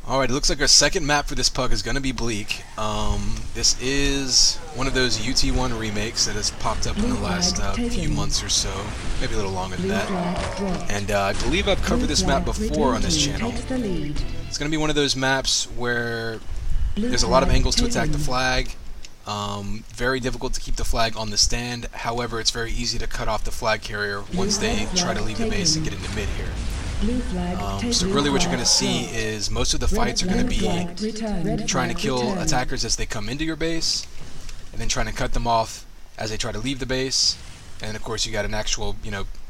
Alright, it looks like our second map for this PUG is going to be Bleak. This is one of those UT1 remakes that has popped up in the last few months or so, maybe a little longer than that. And I believe I've covered this map before on this channel. It's going to be one of those maps where there's a lot of angles to attack the flag. Very difficult to keep the flag on the stand. However, it's very easy to cut off the flag carrier once they try to leave the base and get into mid here. So really what you're going to see is most of the fights are going to be trying to kill attackers as they come into your base, and then trying to cut them off as they try to leave the base. And of course you got an actual,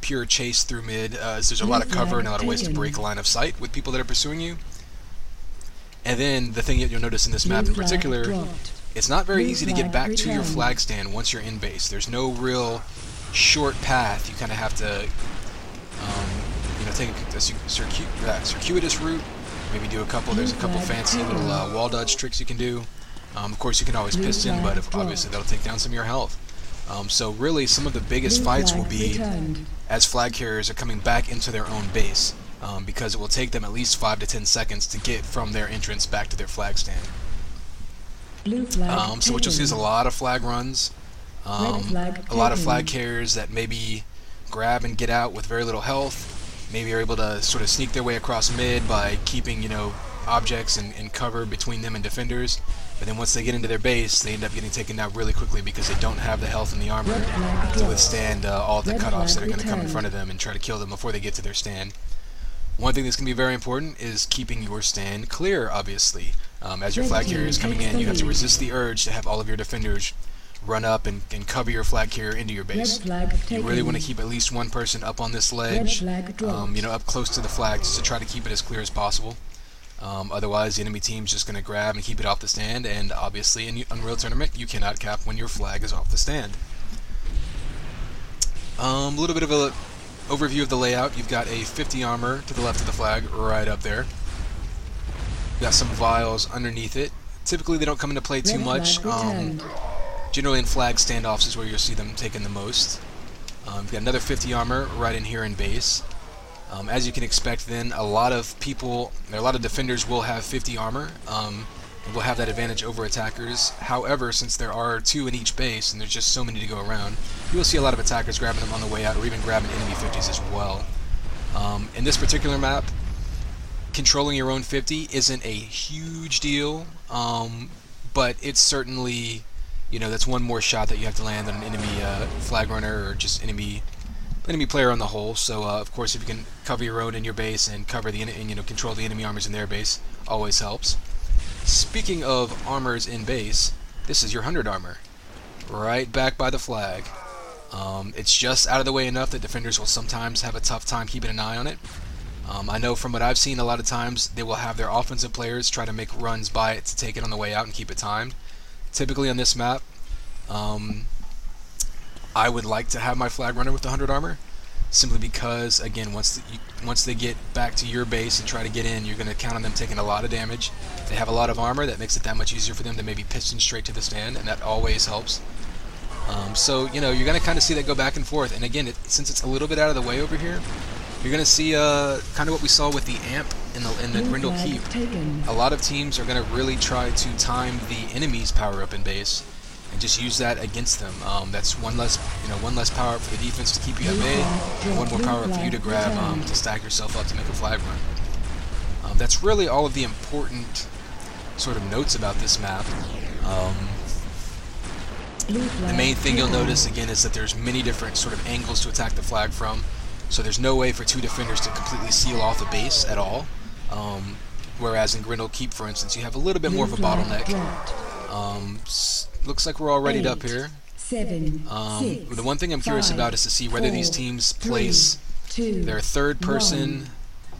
pure chase through mid. There's a lot of cover and a lot of ways to break line of sight with people that are pursuing you. And then the thing that you'll notice in this map in particular, it's not very easy to get back to your flag stand once you're in base. There's no real short path. You kind of have to take a circuitous route, maybe do there's a couple fancy little wall dodge tricks you can do. Of course you can always piston, but obviously that'll take down some of your health. So really some of the biggest fights will be as flag carriers are coming back into their own base, because it will take them at least 5 to 10 seconds to get from their entrance back to their flag stand. So what you'll see is a lot of flag runs, a lot of flag carriers that maybe grab and get out with very little health. Maybe are able to sort of sneak their way across mid by keeping, objects and cover between them and defenders. But then once they get into their base, they end up getting taken out really quickly because they don't have the health and the armor to withstand all of the cutoffs that are going to come in front of them and try to kill them before they get to their stand. One thing that's going to be very important is keeping your stand clear, obviously. As your flag carrier is coming in, you have to resist the urge to have all of your defenders run up and cover your flag carrier into your base. You really want to keep at least one person up on this ledge, up close to the flag, just to try to keep it as clear as possible. Otherwise, the enemy team's just going to grab and keep it off the stand, and obviously in Unreal Tournament, you cannot cap when your flag is off the stand. A little bit of an overview of the layout. You've got a 50 armor to the left of the flag, right up there. You've got some vials underneath it. Typically, they don't come into play too much. Generally in flag standoffs is where you'll see them taken the most. We've got another 50 armor right in here in base. As you can expect then, a lot of defenders will have 50 armor, and will have that advantage over attackers. However, since there are 2 in each base, and there's just so many to go around, you will see a lot of attackers grabbing them on the way out, or even grabbing enemy 50s as well. In this particular map, controlling your own 50 isn't a huge deal, but it's certainly, that's one more shot that you have to land on an enemy flag runner or just enemy player on the whole. So of course, if you can cover your own in your base and control the enemy armors in their base, always helps. Speaking of armors in base, this is your 100 armor, right back by the flag. It's just out of the way enough that defenders will sometimes have a tough time keeping an eye on it. I know from what I've seen, a lot of times they will have their offensive players try to make runs by it to take it on the way out and keep it timed. Typically on this map, I would like to have my flag runner with the 100 armor, simply because, again, once they get back to your base and try to get in, you're going to count on them taking a lot of damage. If they have a lot of armor, that makes it that much easier for them to maybe piston straight to the stand, and that always helps. So, you're going to kind of see that go back and forth. And again, since it's a little bit out of the way over here, you're going to see kind of what we saw with the amp in the Grindel Keep. A lot of teams are going to really try to time the enemy's power-up in base and just use that against them. That's one less power-up for the defense to keep you at bay, and one more power-up for you to grab to stack yourself up to make a flag run. That's really all of the important sort of notes about this map. The main thing you'll notice, again, is that there's many different sort of angles to attack the flag from. So there's no way for 2 defenders to completely seal off the base at all. Whereas in Grindel Keep, for instance, you have a little bit more of a bottleneck. Looks like we're all readied up here. 7, 6, the one thing I'm curious about is to see whether these teams place their third person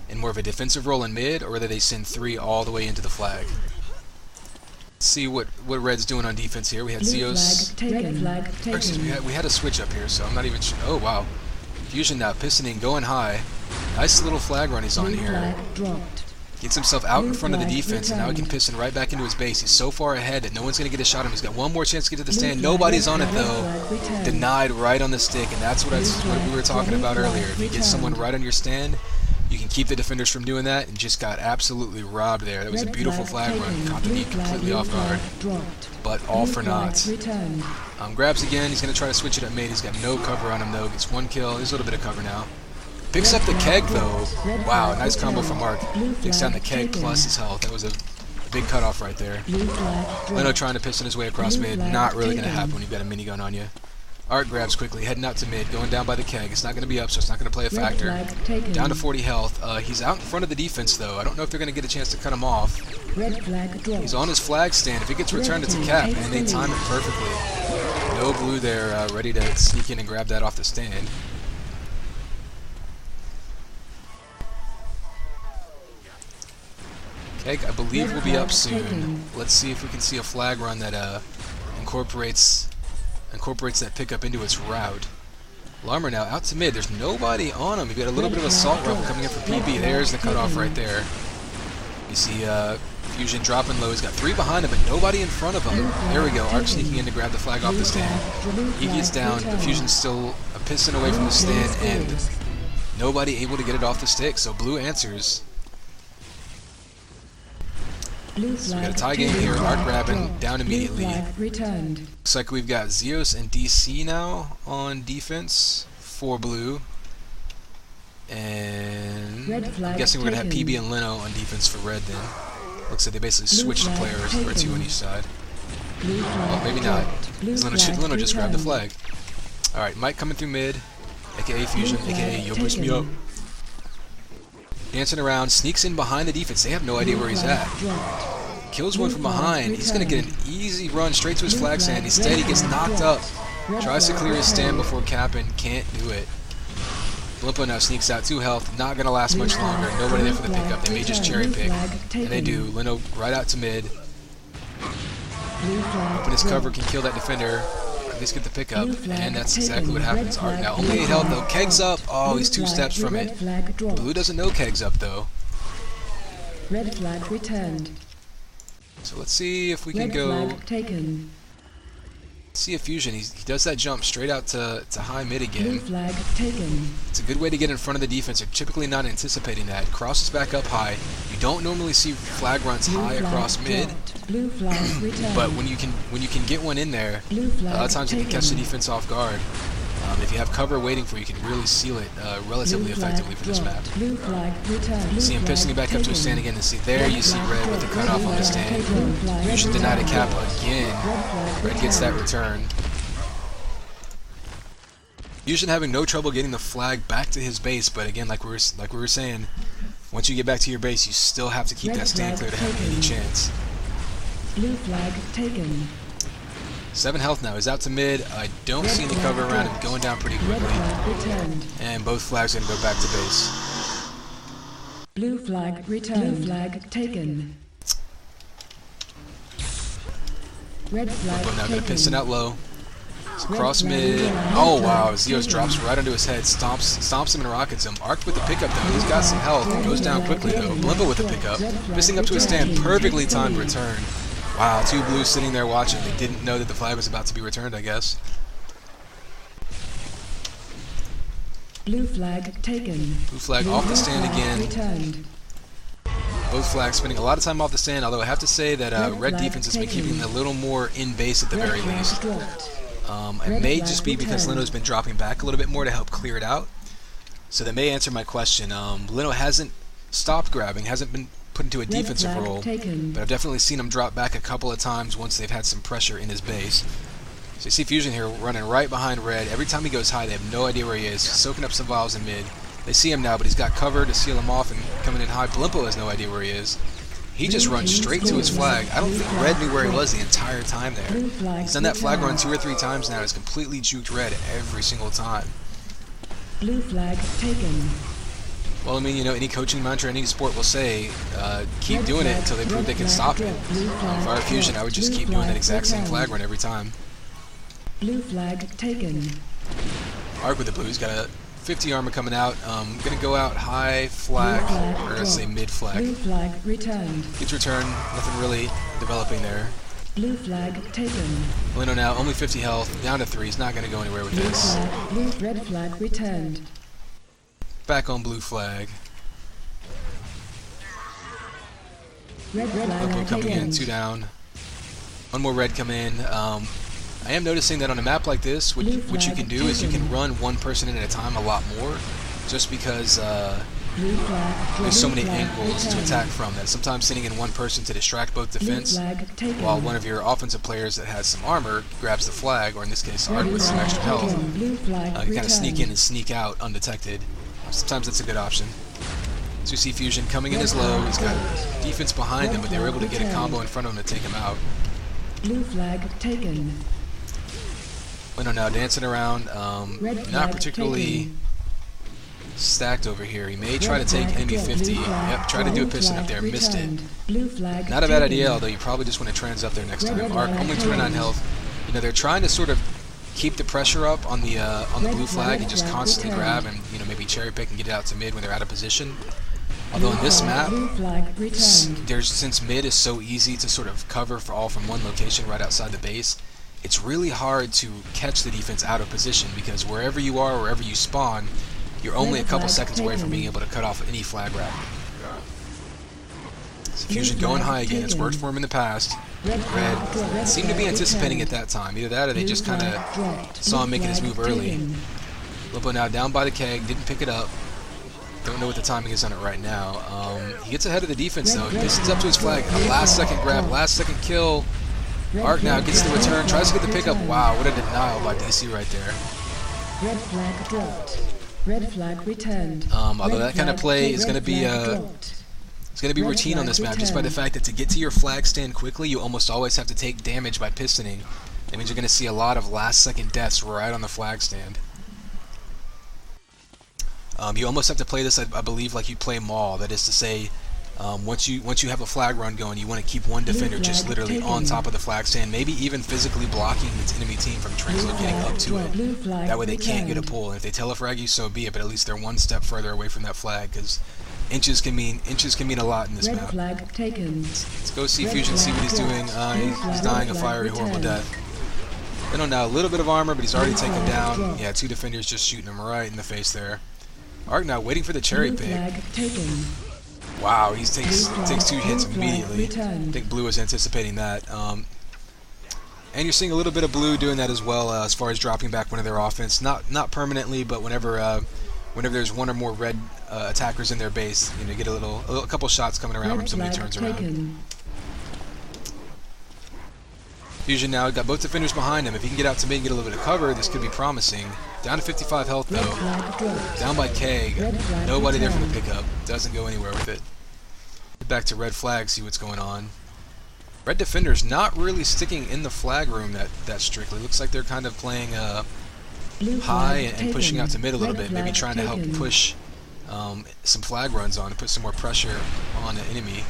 in more of a defensive role in mid, or whether they send 3 all the way into the flag. Let's see what Red's doing on defense here. We had xios. We had a switch up here, so I'm not even sure. Oh wow. Fusion now, pistoning, going high. Nice little flag run he's on here. Gets himself out in front of the defense, and now he can piston right back into his base. He's so far ahead that no one's going to get a shot at him. He's got one more chance to get to the stand. Nobody's on it, though. Denied right on the stick, and that's what we were talking about earlier. If you get someone right on your stand, You can keep the defenders from doing that, and just got absolutely robbed there. That was a beautiful flag run. Caught the knee completely off guard, but all for naught. Grabs again. He's going to try to switch it up mid. He's got no cover on him, though. Gets one kill. There's a little bit of cover now. Picks up the keg, though. Wow, nice combo from Mark. Takes down the keg plus his health. That was a big cutoff right there. Lino trying to piston his way across mid. Not really going to happen when you've got a minigun on you. Art grabs quickly, heading out to mid, going down by the keg. It's not going to be up, so it's not going to play a factor. Down to 40 health. He's out in front of the defense, though. I don't know if they're going to get a chance to cut him off. He's on his flag stand. If it gets returned, it's a cap, and they time it perfectly. No blue there, ready to sneak in and grab that off the stand. Keg, I believe, will be up soon. Let's see if we can see a flag run that incorporates that pickup into its route. Larmor now out to mid. There's nobody on him. You've got a little bit of assault rifle coming in for PB. There's the cutoff right there. You see Fusion dropping low. He's got 3 behind him, but nobody in front of him. There we go. Arc sneaking in to grab the flag off the stand. He gets down, but Fusion's still a piston away from the stand, and nobody able to get it off the stick. So blue answers. So we got a tie game here. Arc grabbing down immediately. Looks like we've got Xios and DC now on defense for blue. And I'm guessing we're going to have PB and Lino on defense for red then. Looks like they basically switched the players, or 2 on each side. Oh, maybe not. Lino just grabbed the flag. Alright, Mike coming through mid, aka Fusion, aka Yo Push Me Up. Dancing around, sneaks in behind the defense. They have no idea where he's at. Kills one from behind. He's going to get an easy run straight to his flag stand. Instead, he gets knocked up. Tries to clear his stand before capping. Can't do it. Blimpo now sneaks out 2 health. Not going to last much longer. Nobody there for the pickup. They may just cherry pick. And they do. Lino right out to mid. Open his cover, can kill that defender. At least get the pickup, and that's exactly what happens. Art now only 8 health though. Keg's up. Oh, he's 2 steps from it. Blue doesn't know Keg's up though. Red flag returned. So let's see if we can go. See a Fusion. He does that jump straight out to high mid again. It's a good way to get in front of the defense. They're typically not anticipating that. Crosses back up high. You don't normally see flag runs high across mid. But when you can get one in there, a lot of times you can catch the defense off guard. If you have cover waiting for you, you can really seal it relatively effectively for this map. See him pistoling back up to his stand again, and see there you see red with the cutoff on the stand. Fusion denied a cap again. Red gets that return. Fusion having no trouble getting the flag back to his base, but again, like we were saying, once you get back to your base, you still have to keep that stand clear to have any chance. Blue flag taken. 7 health now. He's out to mid. I don't see any cover around him. Going down pretty quickly. And both flags are going to go back to base. Blue flag returned. Blue flag taken. Red flag now going to piston out low. So cross mid. Oh wow, Xios drops right onto his head. Stomps him and rockets him. Arc with the pickup though. He's got some health. Goes down quickly though. Blimpo with the pickup. Missing up to his stand. Perfectly timed return. Wow, 2 blues sitting there watching. They didn't know that the flag was about to be returned, I guess. Blue flag taken. Blue flag off the stand again. Both flags spending a lot of time off the stand, although I have to say that red defense has been keeping a little more in base at the very least. It may just be because Lino's been dropping back a little bit more to help clear it out. So that may answer my question. Lino hasn't stopped grabbing, hasn't been put into a defensive role, but I've definitely seen him drop back a couple of times once they've had some pressure in his base. So you see Fusion here running right behind red. Every time he goes high, they have no idea where he is, soaking up some vials in mid. They see him now, but he's got cover to seal him off and coming in high. Blimpo has no idea where he is. He just runs straight to his flag. I don't think red knew where he was the entire time there. He's done that flag run 2 or 3 times now. He's completely juked red every single time. Blue flag taken. Well, I mean, you know, any coaching mantra in any sport will say, keep doing it until they prove they can stop it. For our Fusion, I would just keep doing that exact same flag run every time. Blue flag taken. Arc with the blue. He's got a 50 armor coming out. Gonna go out high flag, or let's say mid flag. Blue flag returned. Gets returned. Nothing really developing there. Blue flag taken. Lino now only 50 health, down to 3. He's not gonna go anywhere with this. Red flag returned. Back on blue flag. Blimpo coming in, 2 down. One more red come in. I am noticing that on a map like this, what you can do is you can run one person in at a time a lot more, just because there's so many angles to attack from that sometimes sending in one person to distract both defense, while one of your offensive players that has some armor grabs the flag, or in this case Art with some extra health, you kind of sneak in and sneak out undetected. Sometimes that's a good option. So you see Fusion coming in as low, he's got defense behind him, but they were able to get a combo in front of him to take him out. Blue flag taken. Bueno now dancing around, not particularly stacked over here. He may try to take enemy 50. Yep, tried to do a piston up there, missed it. Not a bad idea, although you probably just want to trans up there next time. Arc only 29 health. You know, they're trying to sort of keep the pressure up on the blue flag and just constantly grab and, you know, maybe cherry pick and get it out to mid when they're out of position. Although in this map, since mid is so easy to sort of cover from one location right outside the base, it's really hard to catch the defense out of position, because wherever you are, wherever you spawn, you're only a couple seconds away from being able to cut off any flag wrap. So Fusion going high again. It's worked for him in the past. Red seemed to be anticipating it that time. Either that or they just kind of saw him making his move early. Blimpo now down by the keg. Didn't pick it up. Don't know what the timing is on it right now. He gets ahead of the defense though. Pistons up to his flag. A last second grab. Last second kill. Arc now gets the return. Tries to get the pickup. Wow, what a denial by DC right there. Red flag dropped. Red flag returned. Although that kind of play is going to be routine on this map, just by the fact that to get to your flag stand quickly, you almost always have to take damage by pistoning. That means you're going to see a lot of last-second deaths right on the flag stand. You almost have to play this, I believe, like you play Maul. That is to say, once you have a flag run going, you want to keep one defender just literally on top of the flag stand, maybe even physically blocking its enemy team from translocating up to it. That way they can't get a pull, and if they telefrag you, so be it, but at least they're one step further away from that flag, because inches can mean a lot in this map. Let's go see Fusion, see what he's doing. He's dying a fiery, horrible death. Then now a little bit of armor, but he's already taken down. Yeah, 2 defenders just shooting him right in the face there. Arc now waiting for the cherry pick. Wow, he takes 2 hits immediately. I think Blue was anticipating that. And you're seeing a little bit of Blue doing that as well, as far as dropping back one of their offense. Not permanently, but whenever there's one or more red attackers in their base, you know, you get a couple shots coming around when somebody turns around. Fusion now got both defenders behind him. If he can get out to mid and get a little bit of cover, this could be promising. Down to 55 health though. Down by Keg. Nobody there for the pickup. Doesn't go anywhere with it. Get back to red flag, see what's going on. Red defenders not really sticking in the flag room that strictly. Looks like they're kind of playing high and pushing out to mid a little bit. Maybe trying to help push some flag runs on and put some more pressure on the enemy.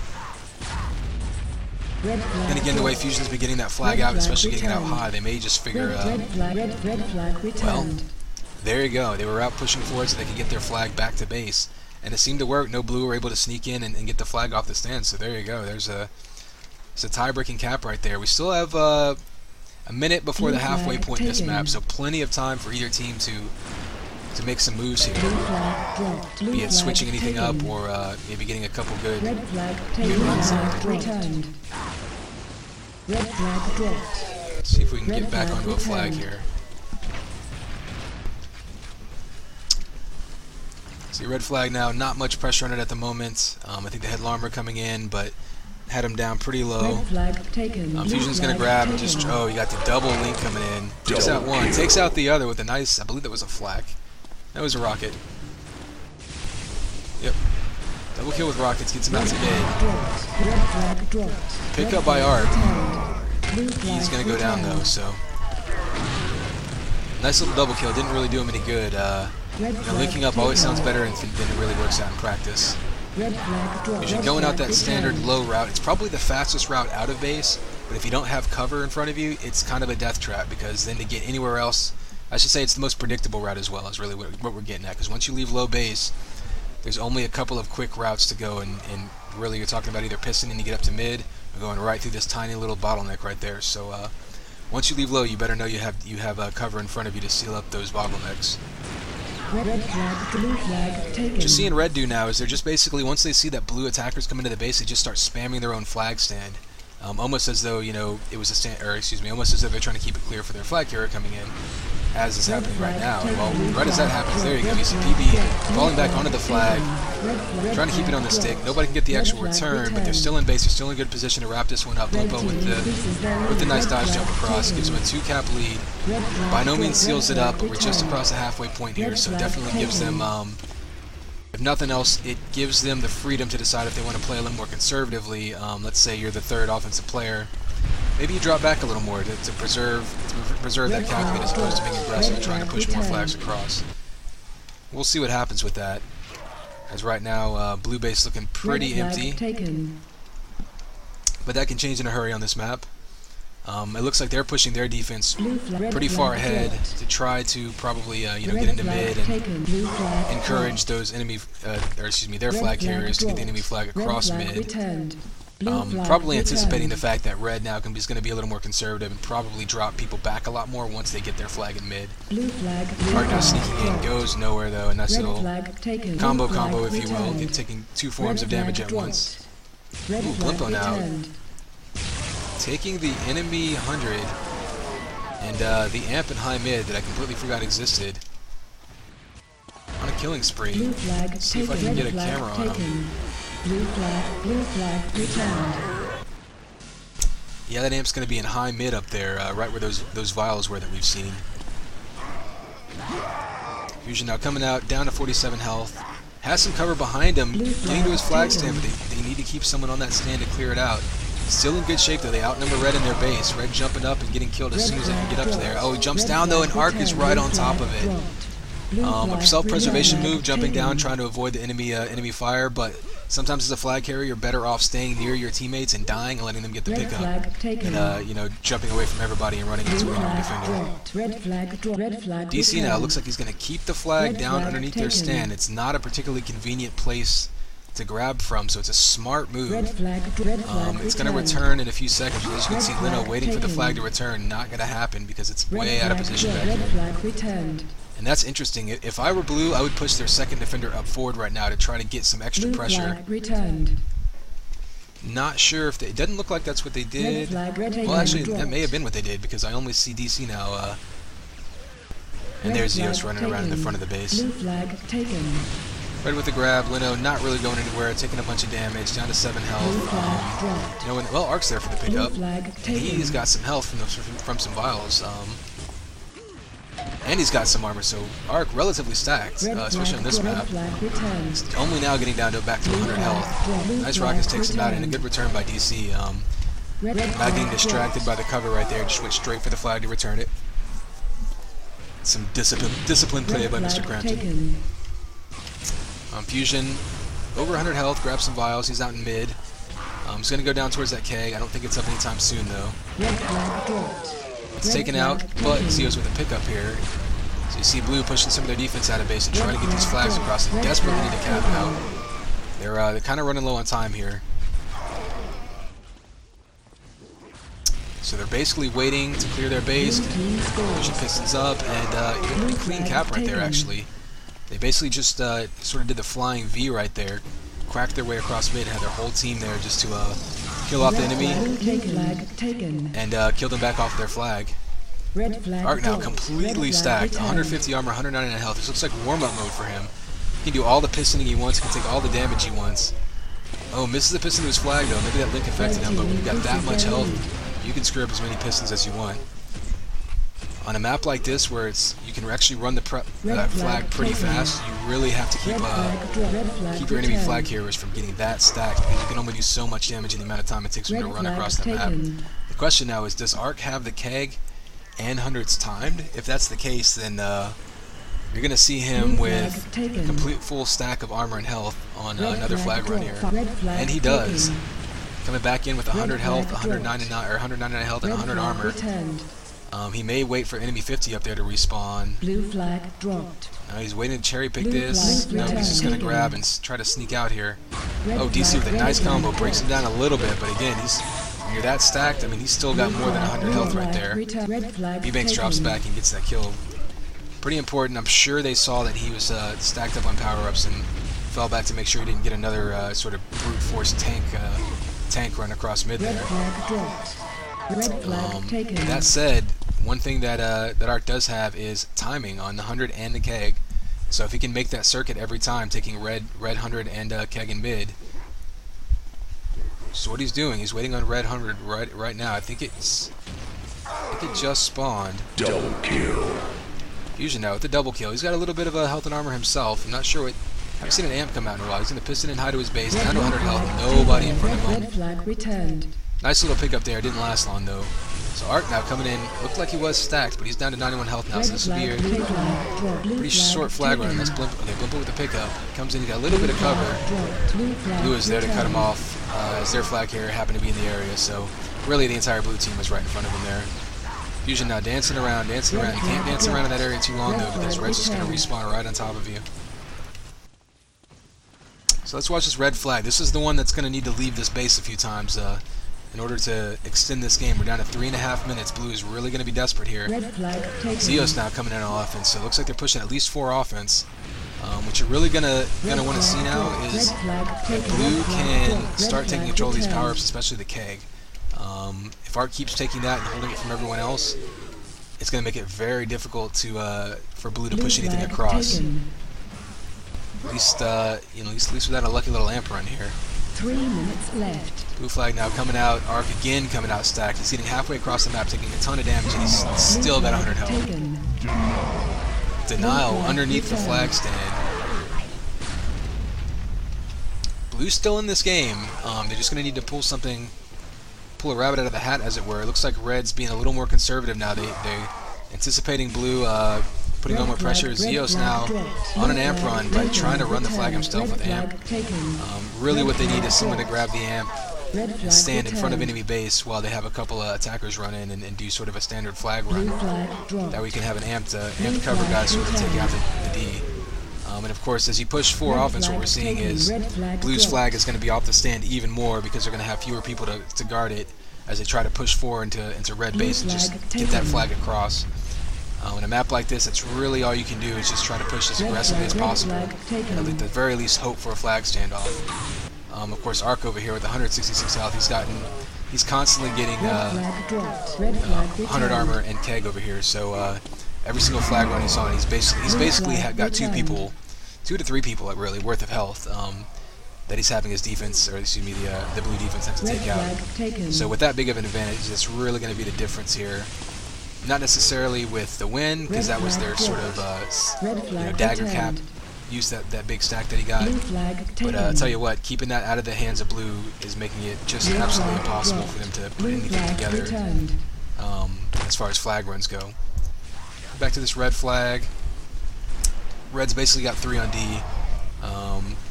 Then again, the way Fusion's been getting that flag out, especially getting it out high, they may just figure, well, there you go. They were out pushing forward so they could get their flag back to base. And it seemed to work. No Blue were able to sneak in and get the flag off the stand. So there you go. It's a tie-breaking cap right there. We still have a minute before the halfway point in this map, so plenty of time for either team to make some moves here. Be it switching anything up or maybe getting a couple good runs in. Let's see if we can get back onto a flag here. See, red flag now, not much pressure on it at the moment. I think they had Larmor coming in, but had him down pretty low. Fusion's going to grab and just, oh, you got the double link coming in. Takes out one, takes out the other with a nice, I believe that was a flak. That was a rocket. Yep. Double kill with rockets, gets him out to mid. Pick up by Art. He's going to go down though, so. Nice little double kill, didn't really do him any good. You know, linking up always sounds better than it really works out in practice. Usually going out that standard low route, it's probably the fastest route out of base, but if you don't have cover in front of you, it's kind of a death trap, because then to get anywhere else, I should say it's the most predictable route as well, is really what we're getting at, because once you leave low base, there's only a couple of quick routes to go, and really you're talking about either pistoning to get up to mid, or going right through this tiny little bottleneck right there. So once you leave low, you better know you have cover in front of you to seal up those bottlenecks. Red flag, blue flag taken. What you're seeing red do now is they're just basically, once they see that blue attackers come into the base, they just start spamming their own flag stand. Almost as though, you know, it was a stand, or excuse me, almost as though they're trying to keep it clear for their flag carrier coming in, as is happening right now. And well, right as that happens, there you go, you see PB falling back onto the flag, trying to keep it on the stick. Nobody can get the actual return, but they're still in base, they're still in a good position to wrap this one up. Blimpo with the nice dodge jump across, gives them a 2-cap lead. By no means seals it up, but we're just across the halfway point here, so it definitely gives them, if nothing else, it gives them the freedom to decide if they want to play a little more conservatively. Let's say you're the third offensive player. Maybe you drop back a little more to preserve that calculate as opposed to being aggressive and trying to push more flags across. We'll see what happens with that. As right now, blue base looking pretty empty. But that can change in a hurry on this map. It looks like they're pushing their defense pretty far ahead to try to probably you know, get into mid and encourage those enemy, or excuse me, their flag carriers to get the enemy flag across mid. Probably anticipating the fact that red now is going to be a little more conservative and probably drop people back a lot more once they get their flag in mid. Arc now sneaking in, goes nowhere though, a nice little combo if you will, taking 2 forms of damage at once. Ooh, Blimpo now taking the enemy 100 and the amp in high mid that I completely forgot existed on a killing spree. Let's see if I can get a camera on him. Blue flag returned. Yeah, that amp's going to be in high mid up there, right where those vials were that we've seen. Fusion now coming out, down to 47 health. Has some cover behind him, getting to his flag stand, but they need to keep someone on that stand to clear it out. Still in good shape though, they outnumber red in their base. Red jumping up and getting killed as soon as they can get up to there. Oh, he jumps down though, and Arc is right on top of it. A self-preservation move, jumping down, trying to avoid the enemy fire, but sometimes as a flag carrier, you're better off staying near your teammates and dying and letting them get the pickup, and you know, jumping away from everybody and running into an enemy defender. DC now looks like he's going to keep the flag down underneath their stand. It's not a particularly convenient place to grab from, so it's a smart move. It's going to return in a few seconds. As you can see, Lino waiting for the flag to return. Not going to happen because it's way out of position back here. And that's interesting. If I were blue, I would push their second defender up forward right now to try to get some extra pressure. Not sure if it doesn't look like that's what they did. Well, actually, that may have been what they did because I only see DC now. And there's Xios running around in the front of the base. Red with the grab, Lino not really going anywhere, taking a bunch of damage, down to 7 health. You know, well, Arc's there for the pickup. He's got some health from some vials. And he's got some armor, so Arc relatively stacked, especially on this map. He's only now getting down to back to 100 health. Nice rockets takes him out, and a good return by DC. Not getting distracted by the cover right there, just went straight for the flag to return it. Some disciplined play by Mr. Crampton. Fusion, over 100 health, grabs some vials, he's out in mid. He's going to go down towards that keg. I don't think it's up anytime soon, though. It's taken out, but Xios with a pickup here. So you see blue pushing some of their defense out of base and trying to get these flags across. They desperately need to cap out. They're kind of running low on time here. So they're basically waiting to clear their base, pushing pistons up, and a pretty clean cap right there, actually. They basically just sort of did the flying V right there, cracked their way across mid, and had their whole team there just to kill off the enemy and kill them back off their flag. Arc now completely stacked, 150 armor, 199 health. This looks like warm-up mode for him. He can do all the pistoning he wants, he can take all the damage he wants. Oh, misses the piston to his flag though. Maybe that link affected him, but when you've got that much health, you can screw up as many pistons as you want. On a map like this, where you can actually run that flag pretty fast, you really have to keep your enemy flag carriers from getting that stacked, because you can only do so much damage in the amount of time it takes them to run across the map. The question now is, does Arc have the keg and hundreds timed? If that's the case, then you're going to see him with a complete full stack of armor and health on another flag run here. And he does. Coming back in with 100 health, 199 health, and 100 armor. He may wait for enemy 50 up there to respawn. Blue flag dropped. Now he's waiting to cherry pick this. No, he's just going to grab and try to sneak out here. Oh, DC with a nice combo, breaks him down a little bit, but again, when you're that stacked, I mean, he's still got more than 100 health right there. bbanks drops back and gets that kill. Pretty important. I'm sure they saw that he was stacked up on power-ups and fell back to make sure he didn't get another sort of brute force tank run across mid there. That said, one thing that that Arc does have is timing on the 100 and the keg. So if he can make that circuit every time, taking red 100 and keg in mid. So what he's doing, he's waiting on red 100 right now. I think it just spawned. Double kill. Fusion now with the double kill. He's got a little bit of a health and armor himself. I'm not sure what. I haven't seen an amp come out in a while. He's going to piston and high to his base. Down to 100 health. Nobody in front of him. Red flag returned. Nice little pickup there. Didn't last long though. So Arc now coming in. Looked like he was stacked, but he's down to 91 health now. So this will be a pretty short flag run. That's Blimpo. Okay, Blimpo with the pickup. Comes in. He got a little bit of cover. Blue is there to cut him off. As their flag carrier happened to be in the area. So really the entire blue team was right in front of him there. Fusion now dancing around. You can't dance around in that area too long though, because Red's just going to respawn right on top of you. So let's watch this red flag. This is the one that's going to need to leave this base a few times in order to extend this game. We're down to 3.5 minutes. Blue is really going to be desperate here. Xios now coming in on offense, so it looks like they're pushing at least 4 offense. What you're really gonna want to see now is if Blue can start taking control of these power-ups, especially the keg. If Arc keeps taking that and holding it from everyone else, it's going to make it very difficult to for Blue to push anything across. At least, at least without a lucky little amp run here. 3 minutes left. Blue flag now coming out. Arc again coming out stacked. He's getting halfway across the map, taking a ton of damage, and he's still got 100 health. Denial underneath the flag stand. Blue's still in this game. They're just going to need to pull a rabbit out of the hat, as it were. It looks like Red's being a little more conservative now. They're anticipating Blue putting on more pressure. Xios now on an amp run, but trying to run the flag himself with amp. Really what they need is someone to grab the amp and stand in front of enemy base while they have a couple of attackers run in and do sort of a standard flag run. That we can have an amp cover guy sort of take out the D. And of course, as you push 4 offense, what we're seeing is Blue's flag is going to be off the stand even more because they're going to have fewer people to guard it as they try to push 4 into red base and just get that flag across. In a map like this, that's really all you can do is just try to push as aggressively as possible, and at the very least hope for a flag standoff. Of course, Arc over here with 166 health, he's constantly getting 100 armor and keg over here. So every single flag run he's on, he's basically got 2 to 3 people really worth of health that he's having his defense, or excuse me, the blue defense have to take out. So with that big of an advantage, that's really going to be the difference here. Not necessarily with the win, because that was their sort of dagger cap use, that big stack that he got. But I'll tell you what, keeping that out of the hands of Blue is making it just absolutely impossible for them to put anything together as far as flag runs go. Back to this red flag. Red's basically got 3 on D.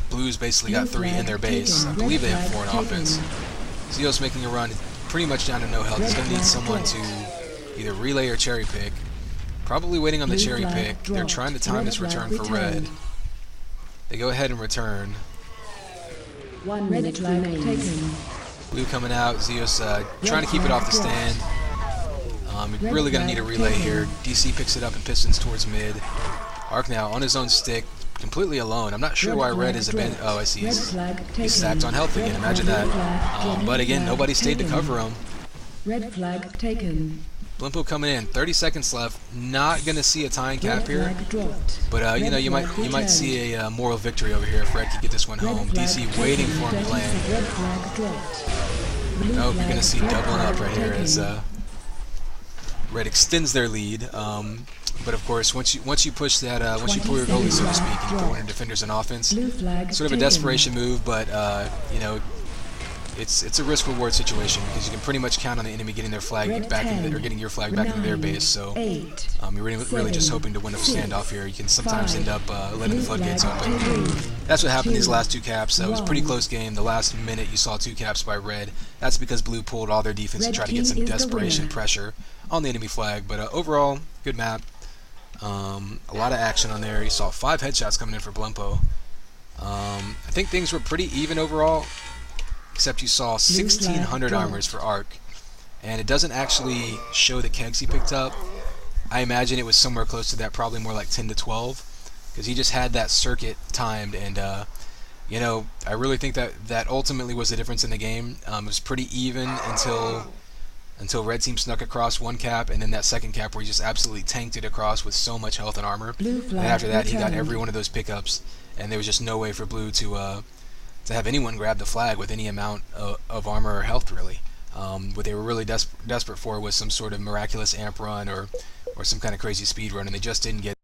Blue's basically got 3 in their base. I believe they have 4 in offense. Xios making a run, pretty much down to no health. He's going to need someone to either relay or cherry pick. Probably waiting on the cherry pick. They're trying to time this return for red. They go ahead and return. 1 minute remains. Blue coming out. Xios trying to keep it off the stand. You're really going to need a relay here. DC picks it up and pistons towards mid. Arc now on his own stick, completely alone. I'm not sure why Red is abandoned. Oh, I see. He's stacked on health again. Imagine that. But again, nobody stayed to cover him. Red flag taken. Blimpo coming in. 30 seconds left. Not going to see a tying cap here. But you might see a moral victory over here if Red can get this one home. DC waiting for him to land. Nope, you're going to see doubling up right here as Red extends their lead. But of course, once you push that, once you pull your goalie, so to speak, and you put one of your defenders in offense, sort of a desperation move, but it's a risk-reward situation because you can pretty much count on the enemy getting their flag back into, or getting your flag back into their base. So you're really just hoping to win a standoff here. You can sometimes end up letting the floodgates open. That's what happened these last 2 caps. It was a pretty close game. The last minute you saw 2 caps by Red. That's because Blue pulled all their defense and tried to get some desperation pressure on the enemy flag. But overall, good map. A lot of action on there. You saw 5 headshots coming in for Blimpo. I think things were pretty even overall, except you saw 1,600 armors for Arc, and it doesn't actually show the kegs he picked up. I imagine it was somewhere close to that, probably more like 10 to 12, because he just had that circuit timed, and you know, I really think that ultimately was the difference in the game. It was pretty even until red team snuck across one cap, and then that second cap where he just absolutely tanked it across with so much health and armor. And after that, he got every one of those pickups, and there was just no way for blue to have anyone grab the flag with any amount of armor or health, really. What they were really desperate for was some sort of miraculous amp run or some kind of crazy speed run, and they just didn't get